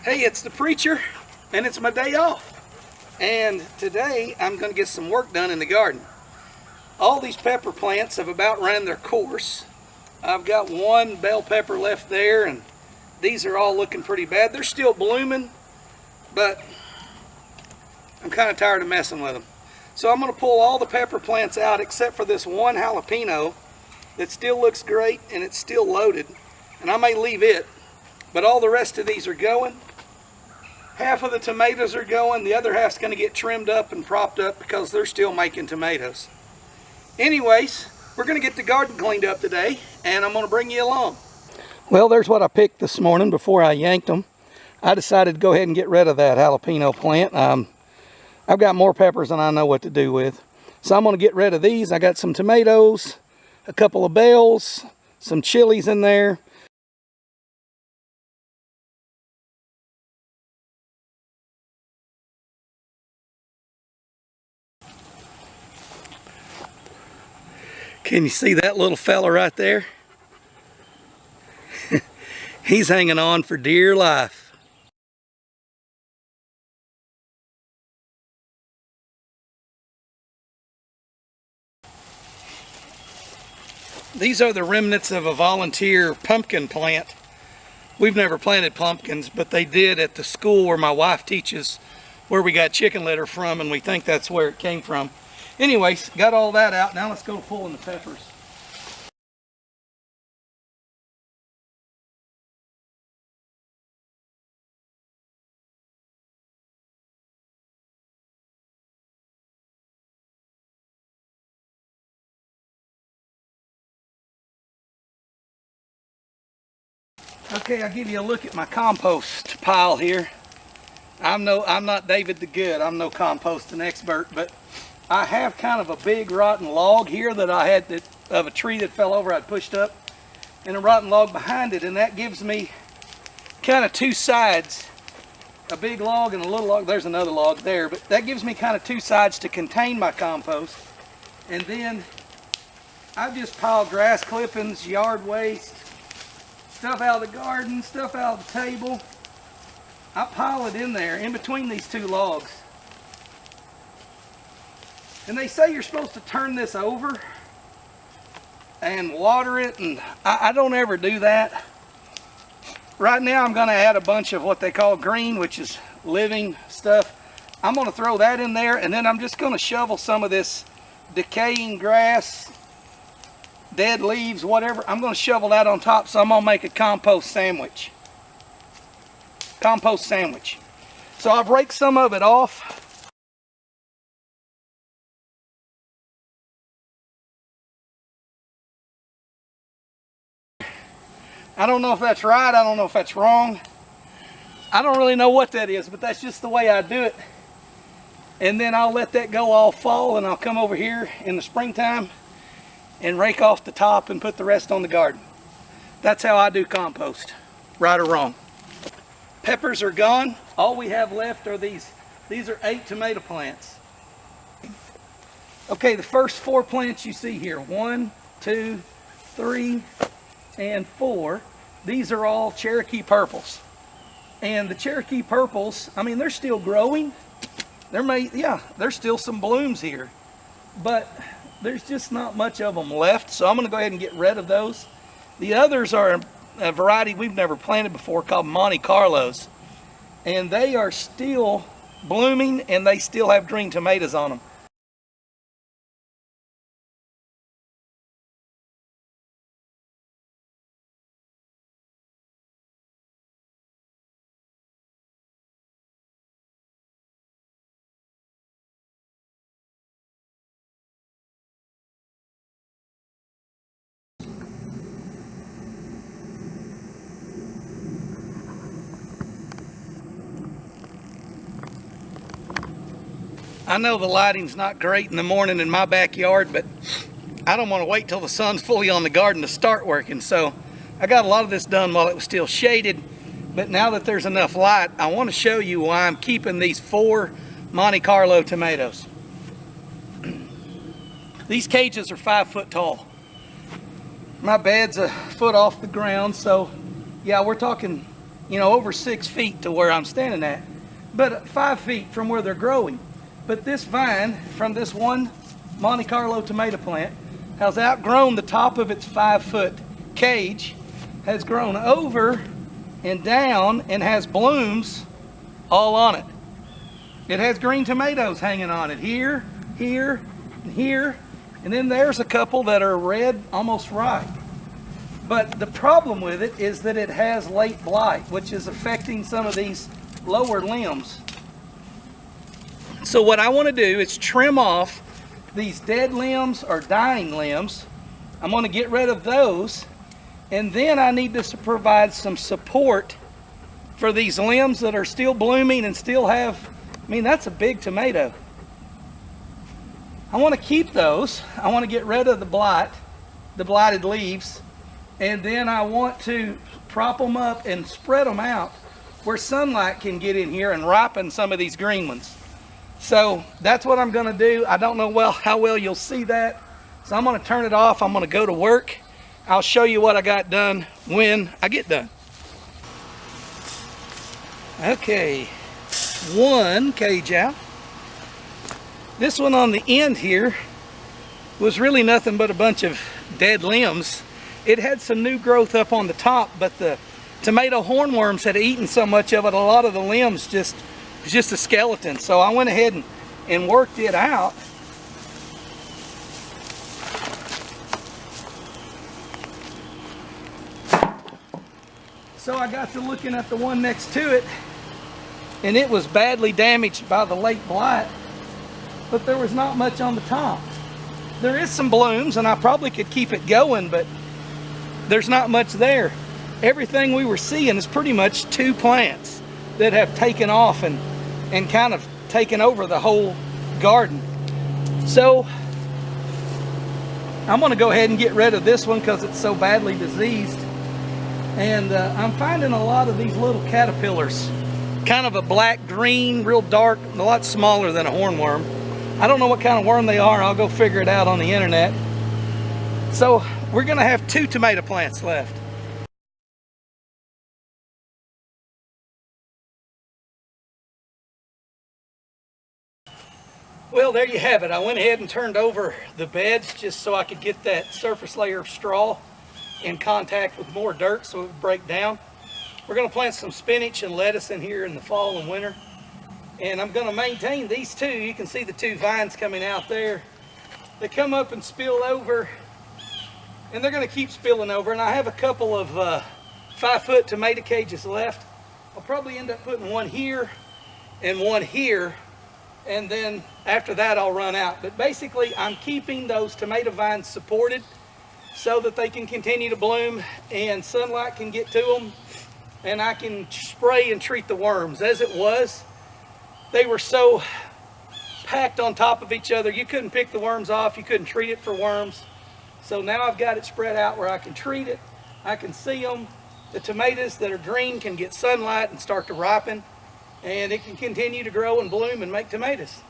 Hey, it's the preacher, and it's my day off. And today I'm going to get some work done in the garden. All these pepper plants have about run their course. I've got one bell pepper left there, and these are all looking pretty bad. They're still blooming, but I'm kind of tired of messing with them. So I'm going to pull all the pepper plants out except for this one jalapeno that still looks great and it's still loaded. And I may leave it, but all the rest of these are going. Half of the tomatoes are going, the other half's going to get trimmed up and propped up because they're still making tomatoes. Anyways, we're going to get the garden cleaned up today, and I'm going to bring you along. Well, there's what I picked this morning before I yanked them. I decided to go ahead and get rid of that jalapeno plant. I've got more peppers than I know what to do with. So I'm going to get rid of these. I got some tomatoes, a couple of bells, some chilies in there. Can you see that little fella right there? He's hanging on for dear life. These are the remnants of a volunteer pumpkin plant. We've never planted pumpkins, but they did at the school where my wife teaches, where we got chicken litter from, and we think that's where it came from. Anyways, got all that out. Now let's go pulling the peppers. Okay, I'll give you a look at my compost pile here. I'm not David the Good. I'm no composting expert, but I have kind of a big rotten log here that I had of a tree that fell over. I'd pushed up, and a rotten log behind it, and that gives me kind of two sides, a big log and a little log. There's another log there, but that gives me kind of two sides to contain my compost. And then I've just piled grass clippings, yard waste, stuff out of the garden, stuff out of the table. I pile it in there, in between these two logs. And they say you're supposed to turn this over and water it, and I don't ever do that. Right now I'm going to add a bunch of what they call green, which is living stuff. I'm going to throw that in there, and then I'm just going to shovel some of this decaying grass, dead leaves, whatever. I'm going to shovel that on top, so I'm going to make a compost sandwich. Compost sandwich. So I've raked some of it off. I don't know if that's right, I don't know if that's wrong. I don't really know what that is, but that's just the way I do it. And then I'll let that go all fall, and I'll come over here in the springtime and rake off the top and put the rest on the garden. That's how I do compost, right or wrong. Peppers are gone. All we have left are these. These are 8 tomato plants. Okay, the first 4 plants you see here, 1, 2, 3, and 4. These are all Cherokee purples. And the Cherokee purples, I mean, they're still growing. There's still some blooms here, but there's just not much of them left, so I'm going to go ahead and get rid of those. The others are a variety we've never planted before called Monte Carlos, and they are still blooming, and they still have green tomatoes on them. I know the lighting's not great in the morning in my backyard, but I don't want to wait till the sun's fully on the garden to start working. So I got a lot of this done while it was still shaded, but now that there's enough light, I want to show you why I'm keeping these 4 Monte Carlo tomatoes. These cages are 5 foot tall. My bed's a foot off the ground, so yeah, we're talking you know, over 6 feet to where I'm standing at, but 5 feet from where they're growing. But this vine from this one Monte Carlo tomato plant has outgrown the top of its 5-foot cage, has grown over and down, and has blooms all on it. It has green tomatoes hanging on it here, here, and here, and then there's a couple that are red, almost ripe. But the problem with it is that it has late blight, which is affecting some of these lower limbs. So what I want to do is trim off these dead limbs or dying limbs. I'm going to get rid of those, and then I need to provide some support for these limbs that are still blooming and still have, I mean, that's a big tomato. I want to keep those. I want to get rid of the blight, the blighted leaves, and then I want to prop them up and spread them out where sunlight can get in here and ripen some of these green ones. So that's what I'm going to do. I don't know how well you'll see that, so I'm going to turn it off. I'm going to go to work. I'll show you what I got done when I get done. Okay, one cage out. This one on the end here was really nothing but a bunch of dead limbs. It had some new growth up on the top, but the tomato hornworms had eaten so much of it, a lot of the limbs was just a skeleton. So I went ahead and worked it out. So I got to looking at the one next to it, and it was badly damaged by the late blight, but there was not much on the top. There is some blooms, and I probably could keep it going, but there's not much there. Everything we were seeing is pretty much 2 plants that have taken off and kind of taken over the whole garden. So I'm going to go ahead and get rid of this one because it's so badly diseased. And I'm finding a lot of these little caterpillars, kind of a black green, real dark, a lot smaller than a hornworm. I don't know what kind of worm they are. I'll go figure it out on the internet. So we're going to have 2 tomato plants left. Well, there you have it. I went ahead and turned over the beds just so I could get that surface layer of straw in contact with more dirt so it would break down. We're going to plant some spinach and lettuce in here in the fall and winter. And I'm going to maintain these 2. You can see the 2 vines coming out there. They come up and spill over, and they're going to keep spilling over. And I have a couple of 5-foot tomato cages left. I'll probably end up putting one here and one here, and then after that I'll run out. But basically I'm keeping those tomato vines supported so that they can continue to bloom and sunlight can get to them, and I can spray and treat the worms. As it was, they were so packed on top of each other, you couldn't pick the worms off, you couldn't treat it for worms. So now I've got it spread out where I can treat it, I can see them. The tomatoes that are green can get sunlight and start to ripen, and it can continue to grow and bloom and make tomatoes.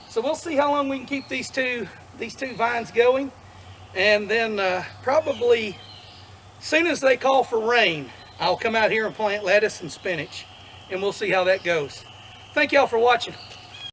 So we'll see how long we can keep these two vines going, and then probably as soon as they call for rain, I'll come out here and plant lettuce and spinach, and we'll see how that goes. Thank y'all for watching.